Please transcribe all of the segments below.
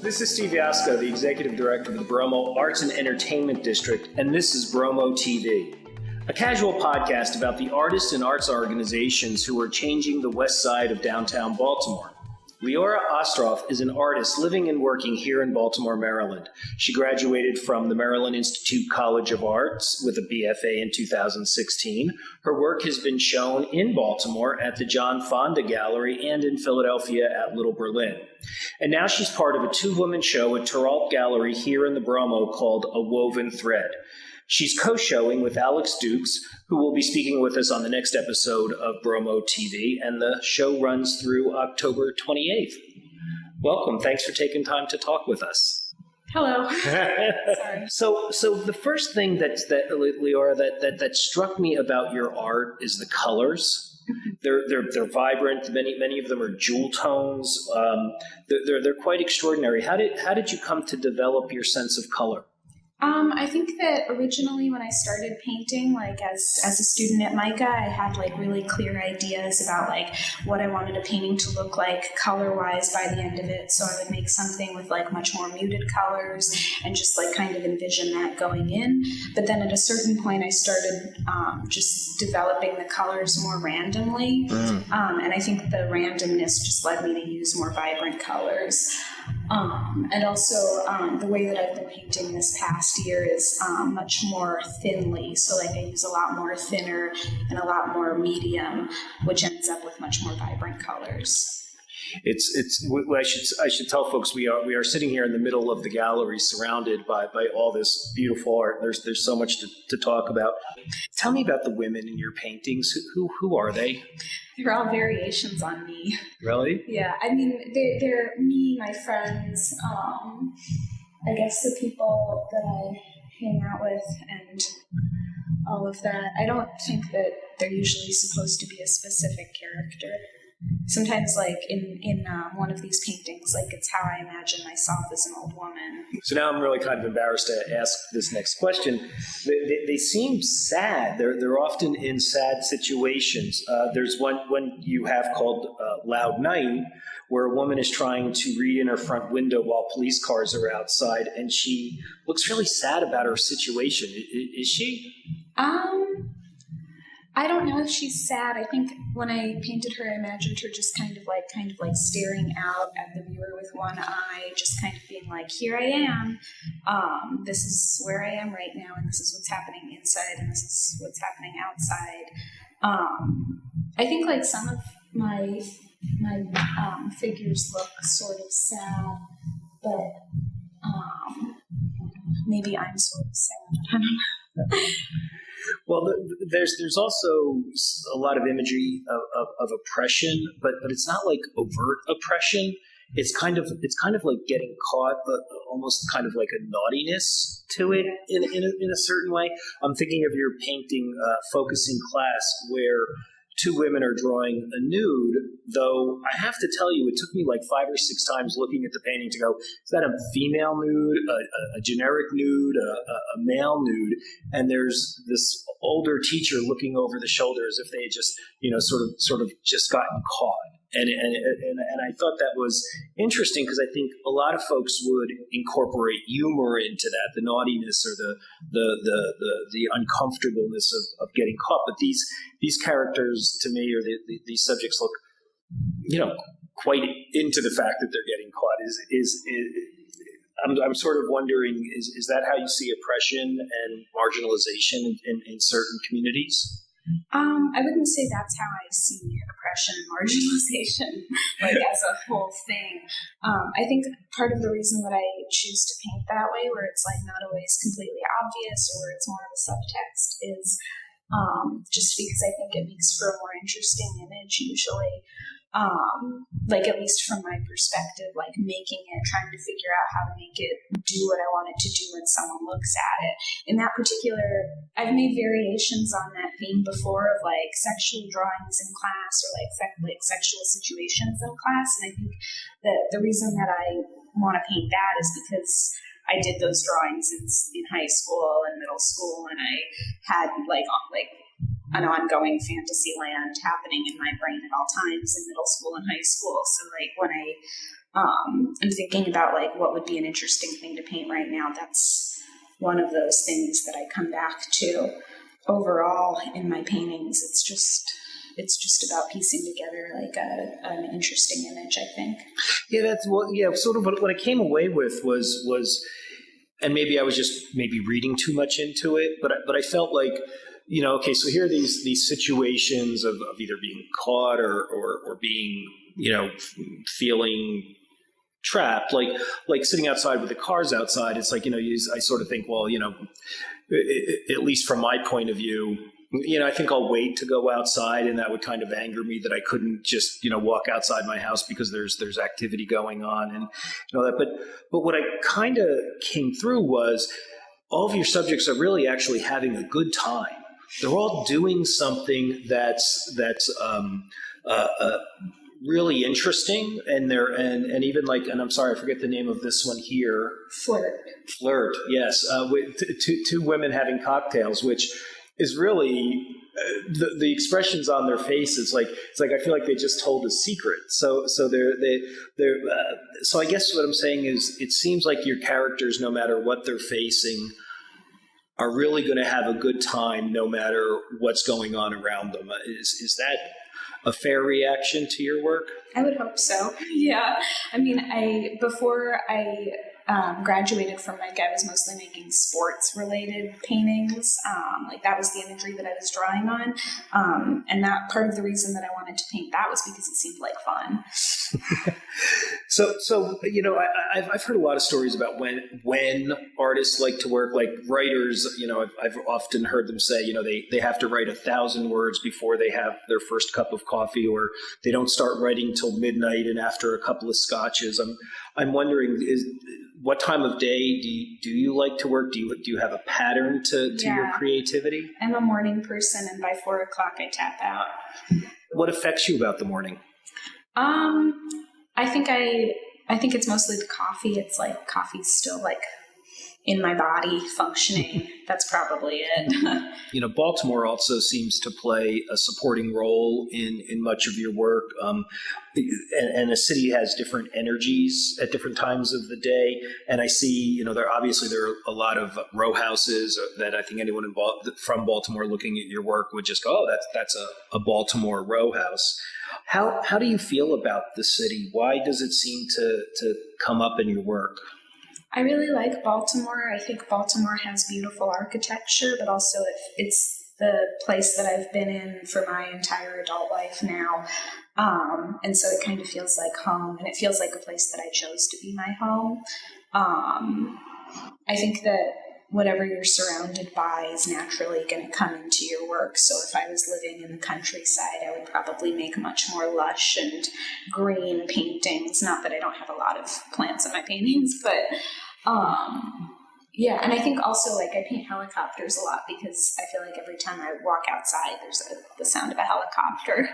This is Steve Yasko, the Executive Director of the Bromo Arts and Entertainment District, and this is Bromo TV, a casual podcast about the artists and arts organizations who are changing the west side of downtown Baltimore. Liora Ostroff is an artist living and working here in Baltimore, Maryland. She graduated from the Maryland Institute College of Arts with a BFA in 2016. Her work has been shown in Baltimore at the John Fonda Gallery and in Philadelphia at Little Berlin. And now she's part of a two-woman show at Terrault Gallery here in the Bromo called A Woven Thread. She's co-showing with Alex Dukes, who will be speaking with us on the next episode of Bromo TV, and the show runs through October 28th. Welcome. Thanks for taking time to talk with us. Hello. Sorry. So the first thing Liora, that struck me about your art is the colors. They're vibrant. Many of them are jewel tones. They're quite extraordinary. How did you come to develop your sense of color? I think that originally when I started painting, like as a student at MICA, I had like really clear ideas about like what I wanted a painting to look like color-wise by the end of it. So I would make something with like much more muted colors and just like kind of envision that going in. But then at a certain point, I started just developing the colors more randomly. And I think the randomness just led me to use more vibrant colors. And also the way that I've been painting this past year is much more thinly. So like I use a lot more thinner and a lot more medium, which ends up with much more vibrant colors. I should tell folks we are sitting here in the middle of the gallery, surrounded by all this beautiful art. There's so much to talk about. Tell me about the women in your paintings. Who are they? They're all variations on me. Really? Yeah, I mean they're me, my friends. I guess the people that I hang out with and all of that. I don't think that they're usually supposed to be a specific character. Sometimes, like in one of these paintings, like it's how I imagine myself as an old woman. So now I'm really kind of embarrassed to ask this next question. They seem sad. They're often in sad situations. There's one you have called Loud Night, where a woman is trying to read in her front window while police cars are outside, and she looks really sad about her situation. Is she? I don't know if she's sad. I think when I painted her, I imagined her just kind of like staring out at the viewer with one eye, just kind of being like, here I am. This is where I am right now, and this is what's happening inside, and this is what's happening outside. I think like some of my figures look sort of sad, but maybe I'm sort of sad. I don't know. Well, there's also a lot of imagery of oppression, but it's not like overt oppression. It's kind of like getting caught, but almost kind of like a naughtiness to it in a certain way. I'm thinking of your painting, Focusing Class, where two women are drawing a nude, though I have to tell you, it took me like 5 or 6 times looking at the painting to go, is that a female nude, a generic nude, a male nude? And there's this older teacher looking over the shoulder as if they had just, sort of just gotten caught. And I thought that was interesting because I think a lot of folks would incorporate humor into that, the naughtiness or the uncomfortableness of getting caught. But these characters, to me, or these subjects look, quite into the fact that they're getting caught. I'm sort of wondering, is that how you see oppression and marginalization in certain communities? I wouldn't say that's how I see oppression and marginalization, like as a whole thing. I think part of the reason that I choose to paint that way, where it's like not always completely obvious or where it's more of a subtext, is just because I think it makes for a more interesting image usually. Like at least from my perspective, like making it, trying to figure out how to make it do what I want it to do when someone looks at it. In that particular, I've made variations on that theme before of like sexual drawings in class or like sexual situations in class. And I think that the reason that I want to paint that is because I did those drawings in high school and middle school, and I had like an ongoing fantasy land happening in my brain at all times in middle school and high school. So like when I'm thinking about like what would be an interesting thing to paint right now, that's one of those things that I come back to. Overall in my paintings, it's just about piecing together like an interesting image, I think. Yeah, that's sort of what I came away with was, and maybe I was just reading too much into it, but I felt like, okay, so here are these situations of either being caught or being, feeling trapped, like sitting outside with the cars outside. It's like, I sort of think, well, at least from my point of view, I think I'll wait to go outside, and that would kind of anger me that I couldn't just, walk outside my house because there's activity going on and all that. But what I kind of came through was all of your subjects are really actually having a good time. They're all doing something that's really interesting, and and even like, and I'm sorry, I forget the name of this one here. Flirt, yes, with two women having cocktails, which is really the expressions on their faces. It's like I feel like they just told a secret. So they're so I guess what I'm saying is, it seems like your characters, no matter what they're facing, are really going to have a good time no matter what's going on around them. Is that a fair reaction to your work? I would hope so. Yeah. I mean, before I graduated from I was mostly making sports related paintings. Like that was the imagery that I was drawing on. And that part of the reason that I wanted to paint that was because it seemed like fun. So I've heard a lot of stories about when artists like to work, like writers. I've often heard them say, they have to write 1,000 words before they have their first cup of coffee, or they don't start writing till midnight and after a couple of scotches. I'm wondering, what time of day do you like to work? Do you have a pattern to your creativity? I'm a morning person, and by 4:00 I tap out. What affects you about the morning? I think it's mostly the coffee. It's like coffee's still like in my body functioning. That's probably it. Baltimore also seems to play a supporting role in much of your work. And a city has different energies at different times of the day. And I see, there are a lot of row houses that I think anyone from Baltimore looking at your work would just go, oh, that's a Baltimore row house. How do you feel about the city? Why does it seem to come up in your work? I really like Baltimore. I think Baltimore has beautiful architecture, but also it's the place that I've been in for my entire adult life now. And so it kind of feels like home, and it feels like a place that I chose to be my home. I think that whatever you're surrounded by is naturally going to come into your work. So if I was living in the countryside, I would probably make much more lush and green paintings. Not that I don't have a lot of plants in my paintings, but yeah. And I think also like I paint helicopters a lot because I feel like every time I walk outside, there's the sound of a helicopter.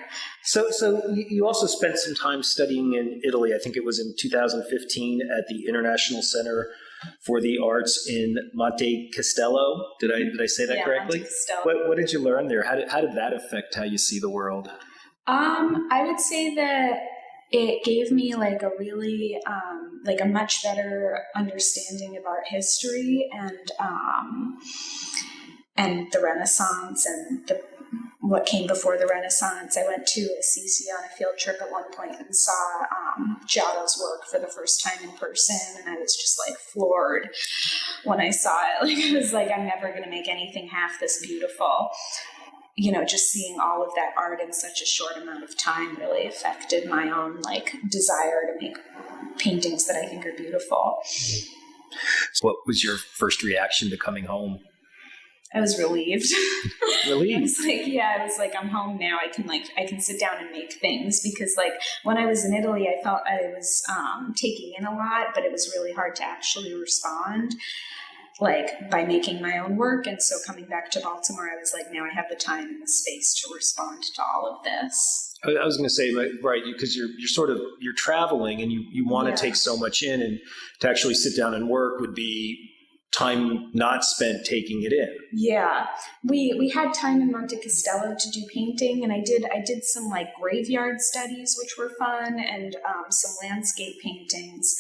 So you also spent some time studying in Italy. I think it was in 2015 at the International Center for the Arts in Monte Castello. Did I say that correctly? Monte Castello. What did you learn there? How did that affect how you see the world? I would say that it gave me like a really like a much better understanding of art history and the Renaissance and what came before the Renaissance. I went to Assisi on a field trip at one point and saw Giotto's work for the first time in person, and I was just like floored when I saw it. Like I was like, I'm never going to make anything half this beautiful. Just seeing all of that art in such a short amount of time really affected my own like desire to make paintings that I think are beautiful. So what was your first reaction to coming home? I was relieved. Relieved? I was like, I'm home now. I can sit down and make things, because like when I was in Italy, I felt I was taking in a lot, but it was really hard to actually respond like by making my own work. And so coming back to Baltimore, I was like, now I have the time and the space to respond to all of this. I was going to say, right, because you're traveling and you want to take so much in, and to actually sit down and work would be time not spent taking it in. Yeah, we had time in Monte Castello to do painting, and I did some like graveyard studies, which were fun, and some landscape paintings.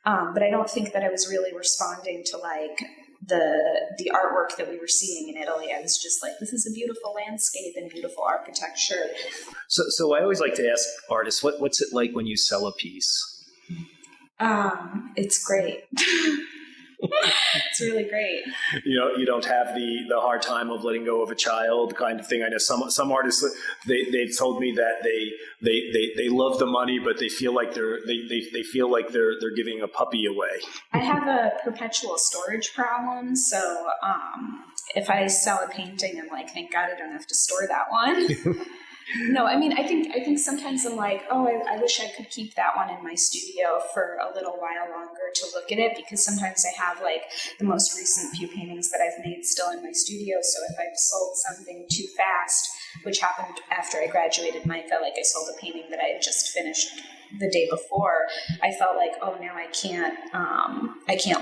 But I don't think that I was really responding to like the artwork that we were seeing in Italy. I was just like, this is a beautiful landscape and beautiful architecture. So I always like to ask artists, what's it like when you sell a piece? It's great. It's really great. You don't have the hard time of letting go of a child kind of thing. I know some artists, they've told me that they love the money, but they feel like they're giving a puppy away. I have a perpetual storage problem, so if I sell a painting, I'm like, thank God I don't have to store that one. No, I mean, I think sometimes I'm like, oh, I wish I could keep that one in my studio for a little while longer to look at it, because sometimes I have like the most recent few paintings that I've made still in my studio. So if I've sold something too fast, which happened after I graduated MICA, like I sold a painting that I had just finished the day before, I felt like, oh, now I can't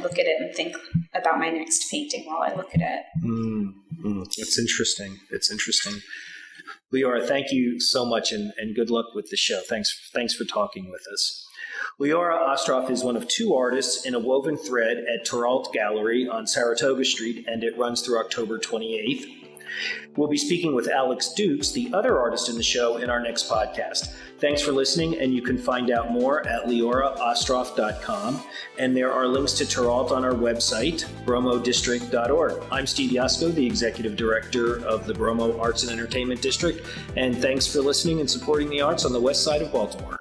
look at it and think about my next painting while I look at it. It's interesting. It's interesting. Liora, thank you so much, and good luck with the show. Thanks for talking with us. Liora Ostroff is one of two artists in a woven thread at Terrault Gallery on Saratoga Street, and it runs through October 28th. We'll be speaking with Alex Dukes, the other artist in the show, in our next podcast. Thanks for listening, and you can find out more at LioraOstroff.com, and there are links to Terrault on our website, bromodistrict.org. I'm Steve Yasko, the Executive Director of the Bromo Arts and Entertainment District, and thanks for listening and supporting the arts on the west side of Baltimore.